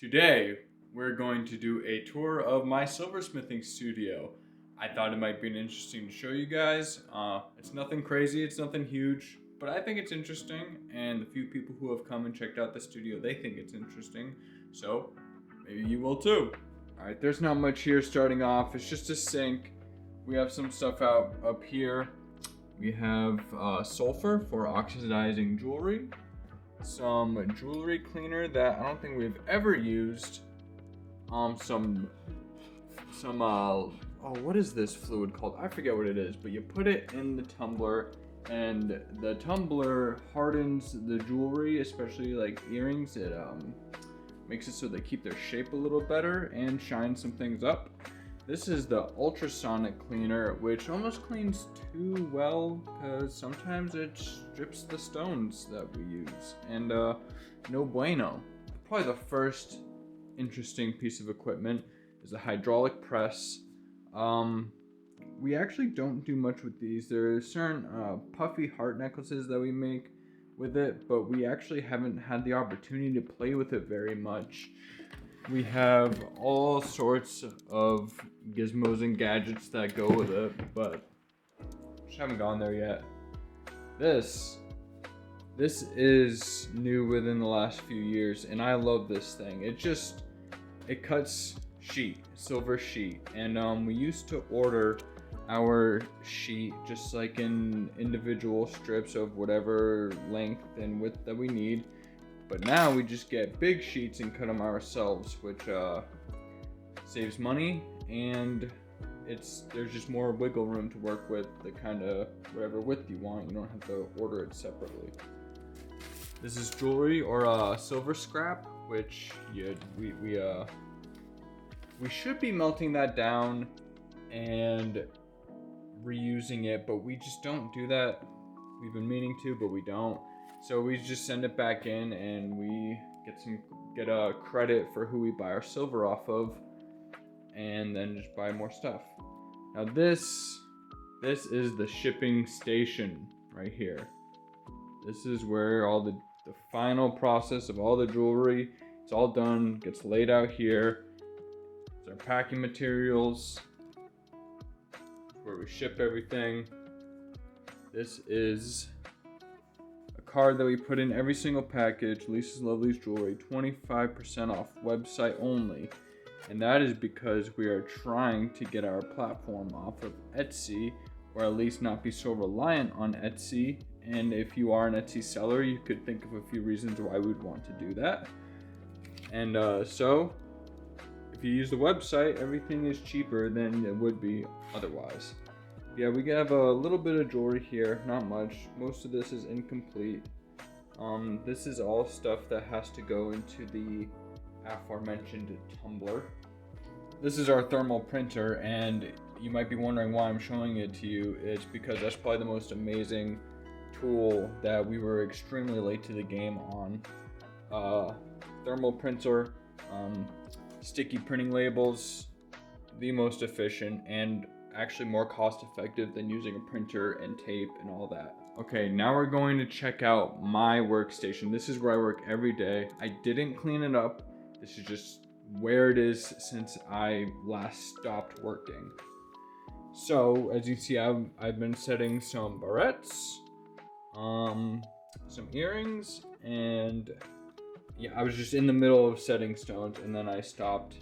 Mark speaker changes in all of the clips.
Speaker 1: Today, we're going to do a tour of my silversmithing studio. I thought it might be interesting to show you guys. It's nothing crazy, it's nothing huge, but I think it's interesting, and the few people who have come and checked out the studio, they think it's interesting, so maybe you will too. Alright, there's not much here starting off, it's just a sink. We have some stuff out up here. We have sulfur for oxidizing jewelry. Some jewelry cleaner that I don't think we've ever used. What is this fluid called? I forget what it is, but you put it in the tumbler and the tumbler hardens the jewelry, especially like earrings. It makes it so they keep their shape a little better and shines some things up. This is the ultrasonic cleaner, which almost cleans too well because sometimes it strips the stones that we use. And no bueno. Probably the first interesting piece of equipment is a hydraulic press. We actually don't do much with these. There are certain puffy heart necklaces that we make with it, but we actually haven't had the opportunity to play with it very much. We have all sorts of gizmos and gadgets that go with it, but just haven't gone there yet. This is new within the last few years, and I love this thing. It cuts sheet, silver sheet, and we used to order our sheet just like in individual strips of whatever length and width that we need. But now we just get big sheets and cut them ourselves, which saves money, and there's just more wiggle room to work with the kind of whatever width you want. You don't have to order it separately. This is jewelry or silver scrap, which we should be melting that down and reusing it, but we just don't do that. We've been meaning to, but we don't. So we just send it back in and we get a credit for who we buy our silver off of, and then just buy more stuff. Now this is the shipping station right here. This is where all the final process of all the jewelry, it's all done, gets laid out here. It's our packing materials, where we ship everything. This is card that we put in every single package. Lisa's Lovely's Jewelry, 25% off, website only. And that is because we are trying to get our platform off of Etsy, or at least not be so reliant on Etsy. And if you are an Etsy seller, you could think of a few reasons why we'd want to do that. And so if you use the website, everything is cheaper than it would be otherwise. Yeah, we have a little bit of jewelry here, not much. Most of this is incomplete. This is all stuff that has to go into the aforementioned tumbler. This is our thermal printer, and you might be wondering why I'm showing it to you. It's because that's probably the most amazing tool that we were extremely late to the game on. Thermal printer, sticky printing labels, the most efficient, and actually more cost effective than using a printer and tape and all that. Okay, now we're going to check out my workstation. This is where I work every day. I didn't clean it up. This is just where it is since I last stopped working. So as you see, I've been setting some barrettes, some earrings, and yeah, I was just in the middle of setting stones and then I stopped.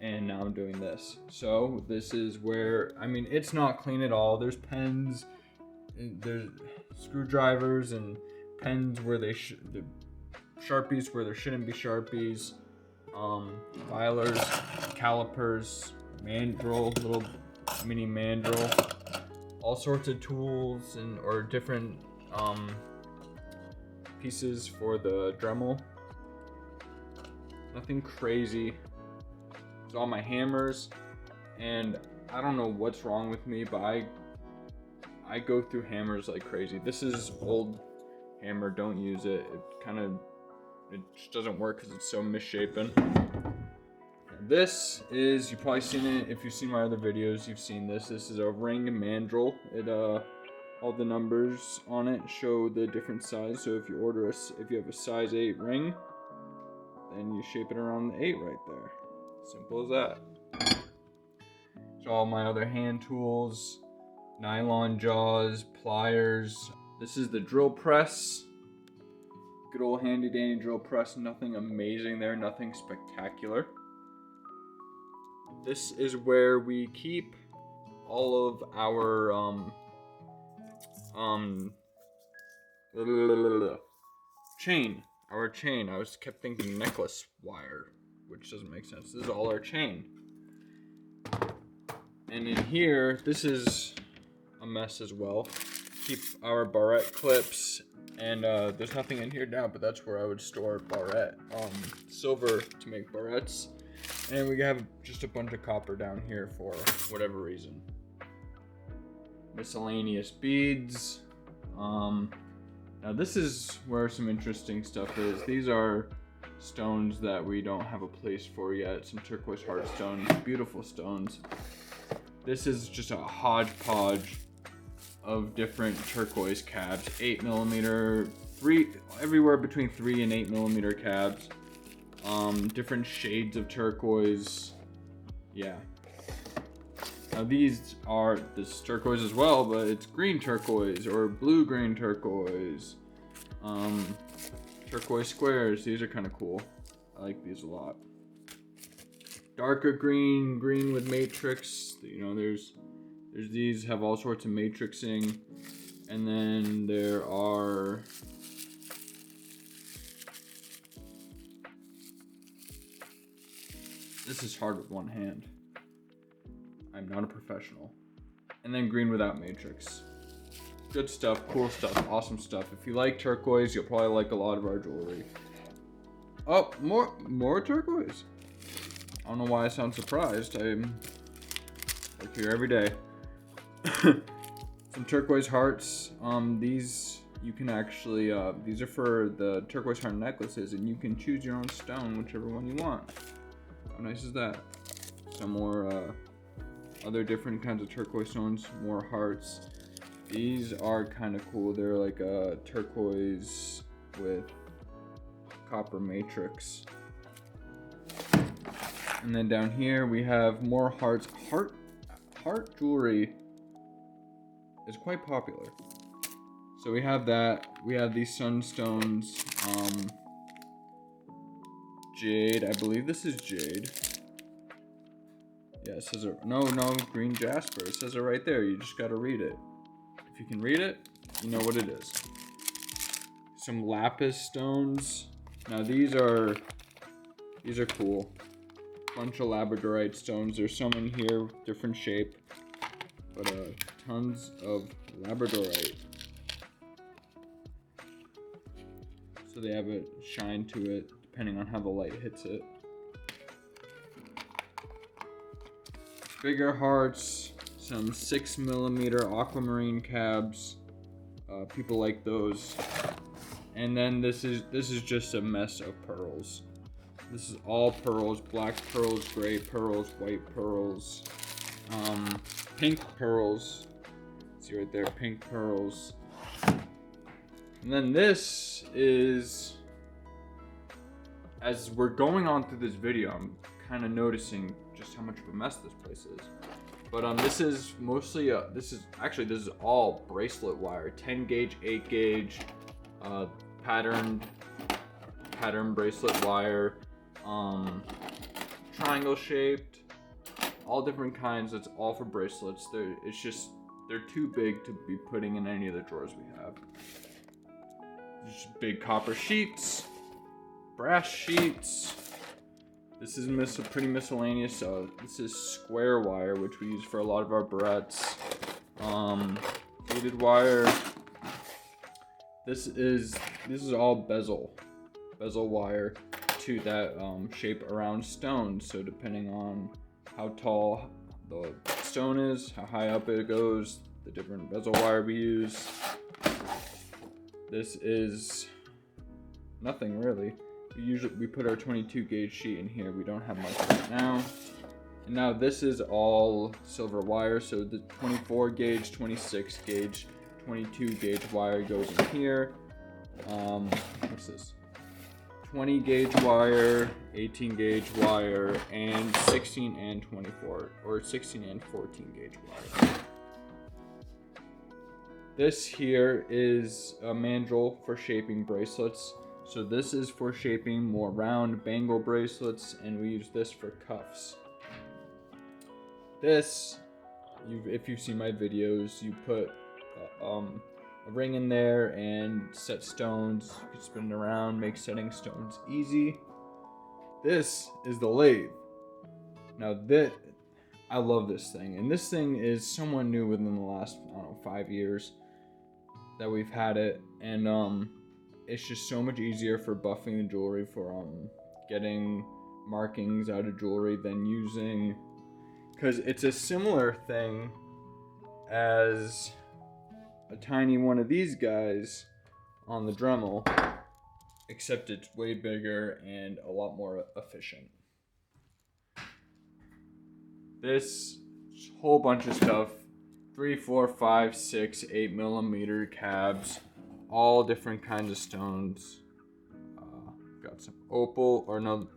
Speaker 1: And now I'm doing this. So this is where, it's not clean at all. There's pens, there's screwdrivers and pens where the Sharpies where there shouldn't be Sharpies, filers, calipers, little mini mandrel, all sorts of tools or different pieces for the Dremel. Nothing crazy. All my hammers, and I don't know what's wrong with me, but I go through hammers like crazy. This is old hammer, don't use it. It just doesn't work because it's so misshapen. This is, you've probably seen it. If you've seen my other videos, you've seen this. This is a ring mandrel. It all the numbers on it show the different size. So if you have a size 8 ring, and you shape it around the 8 right there. Simple as that. So all my other hand tools, nylon jaws, pliers. This is the drill press. Good old handy dandy drill press, nothing amazing there, nothing spectacular. This is where we keep all of our chain. Our chain. I kept thinking necklace wire, which doesn't make sense. This is all our chain. And in here, this is a mess as well. Keep our barrette clips, and there's nothing in here now, but that's where I would store barrette silver to make barrettes. And we have just a bunch of copper down here for whatever reason. Miscellaneous beads. Now this is where some interesting stuff is. These are stones that we don't have a place for yet. Some turquoise heart stones, beautiful stones. This is just a hodgepodge of different turquoise cabs. 8mm, everywhere between 3 and 8mm cabs. Different shades of turquoise. Yeah. Now this turquoise as well, but it's green turquoise or blue green turquoise. Turquoise squares, these are kind of cool. I like these a lot. Darker green, green with matrix. You know, there's these have all sorts of matrixing, and then there are this is hard with one hand. I'm not a professional. And then green without matrix. Good stuff, cool stuff, awesome stuff. If you like turquoise, you'll probably like a lot of our jewelry. Oh, more turquoise. I don't know why I sound surprised. I'm like here every day. Some turquoise hearts. These you can actually, these are for the turquoise heart necklaces, and you can choose your own stone, whichever one you want. How nice is that? Some more other different kinds of turquoise stones, more hearts. These are kind of cool. They're like a turquoise with copper matrix. And then down here we have more hearts. Heart jewelry is quite popular. So we have that. We have these sunstones. Jade. I believe this is jade. Yeah, it says it. No, green jasper. It says it right there. You just gotta read it. If you can read it, you know what it is. Some lapis stones. Now these are cool. Bunch of labradorite stones. There's some in here, different shape, but tons of labradorite. So they have a shine to it, depending on how the light hits it. Bigger hearts, some 6mm aquamarine cabs. People like those. And then this is just a mess of pearls. This is all pearls: black pearls, gray pearls, white pearls, pink pearls. See right there, pink pearls. And then this is, as we're going on through this video, I'm kind of noticing just how much of a mess this place is. But this is mostly this is all bracelet wire, 10 gauge, 8 gauge, pattern bracelet wire, triangle shaped, all different kinds. It's all for bracelets. They're too big to be putting in any of the drawers we have. Just big copper sheets, brass sheets. This is pretty miscellaneous. This is square wire, which we use for a lot of our barrettes. Beaded wire. This is all bezel wire to that shape around stones. So depending on how tall the stone is, how high up it goes, the different bezel wire we use. This is nothing really. We put our 22 gauge sheet in here. We don't have much right now. And now this is all silver wire. So the 24 gauge, 26 gauge, 22 gauge wire goes in here. What's this? 20 gauge wire, 18 gauge wire, and 16 and 24, or 16 and 14 gauge wire. This here is a mandrel for shaping bracelets. So this is for shaping more round bangle bracelets, and we use this for cuffs. This, if you've seen my videos, you put a ring in there and set stones. You can spin it around, make setting stones easy. This is the lathe. Now I love this thing, and this thing is somewhat new within the last, 5 years that we've had it, and it's just so much easier for buffing the jewelry, for getting markings out of jewelry than using, because it's a similar thing as a tiny one of these guys on the Dremel, except it's way bigger and a lot more efficient. This whole bunch of stuff, 3, 4, 5, 6, 8 millimeter cabs, all different kinds of stones. Got some opal, or no,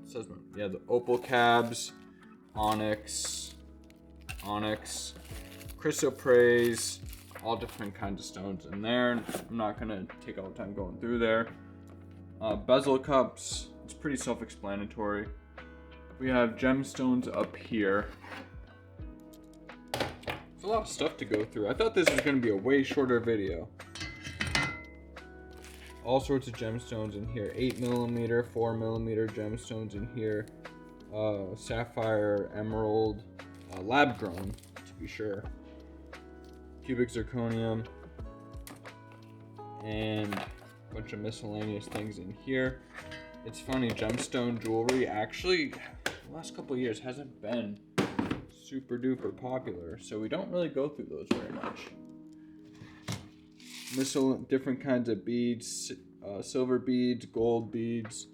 Speaker 1: it says, yeah, the opal cabs, onyx, chrysoprase, all different kinds of stones in there. I'm not gonna take all the time going through there. Bezel cups, it's pretty self-explanatory. We have gemstones up here. There's a lot of stuff to go through. I thought this was gonna be a way shorter video. All sorts of gemstones in here. 8 millimeter, 4 millimeter gemstones in here. Sapphire, emerald, lab grown, to be sure. Cubic zirconium, and a bunch of miscellaneous things in here. It's funny, gemstone jewelry actually, the last couple of years hasn't been super duper popular, so we don't really go through those very much. Different kinds of beads, silver beads, gold beads,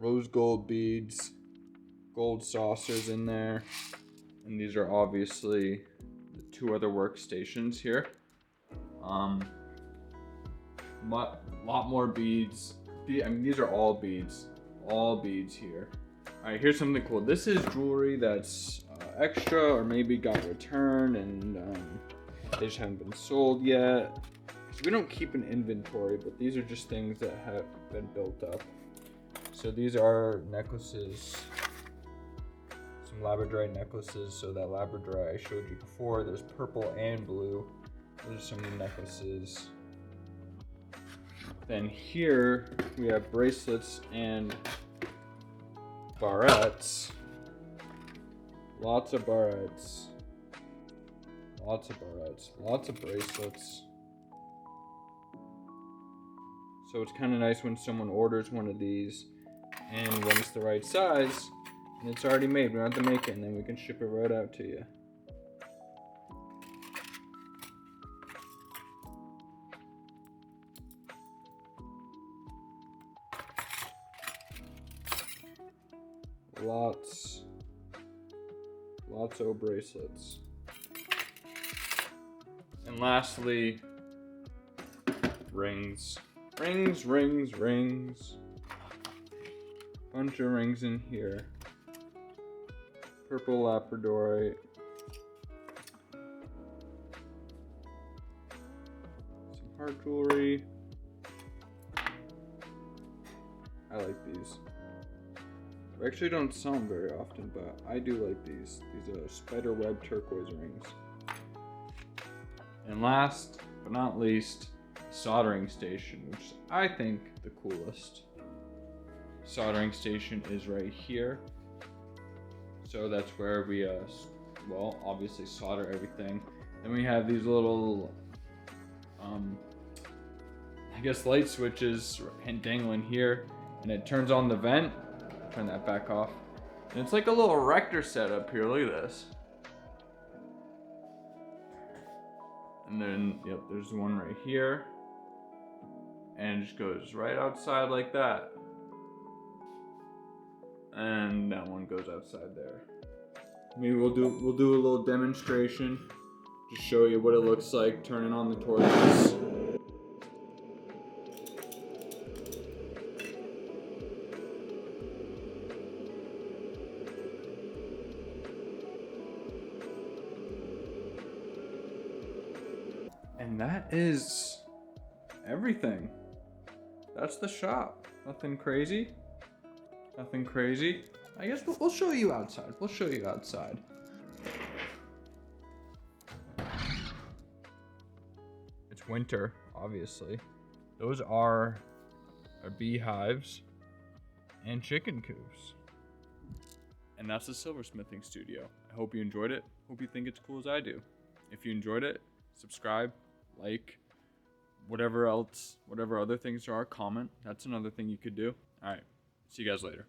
Speaker 1: rose gold beads, gold saucers in there, and these are obviously the 2 other workstations here. Lot more beads. I mean, these are all beads here. All right, here's something cool. This is jewelry that's extra, or maybe got returned and they just haven't been sold yet. So we don't keep an inventory, but these are just things that have been built up. So these are necklaces, some labradorite necklaces. So that labradorite I showed you before, there's purple and blue. Those are some of the necklaces. Then here we have bracelets and barrettes. Lots of barrettes. Lots of bracelets. So it's kind of nice when someone orders one of these, and when it's the right size, and it's already made. We don't have to make it, and then we can ship it right out to you. Lots of bracelets. And lastly, rings. Rings. Bunch of rings in here. Purple labradorite. Some heart jewelry. I like these. I actually don't sell them very often, but I do like these. These are spiderweb turquoise rings. And last but not least, soldering station, which I think the coolest. Soldering station is right here. So that's where we, well, obviously solder everything. Then we have these little, I guess light switches dangling here, and it turns on the vent. Turn that back off. And it's like a little rector setup here. Look at this. And then, yep, there's one right here. And it just goes right outside like that. And that one goes outside there. Maybe we'll do a little demonstration. Just show you what it looks like turning on the torches. And that is everything. That's the shop. Nothing crazy. Nothing crazy. I guess we'll show you outside. We'll show you outside. It's winter, obviously. Those are our beehives and chicken coops. And that's the silversmithing studio. I hope you enjoyed it. Hope you think it's cool as I do. If you enjoyed it, subscribe, like, whatever else, whatever other things there are, comment. That's another thing you could do. All right. See you guys later.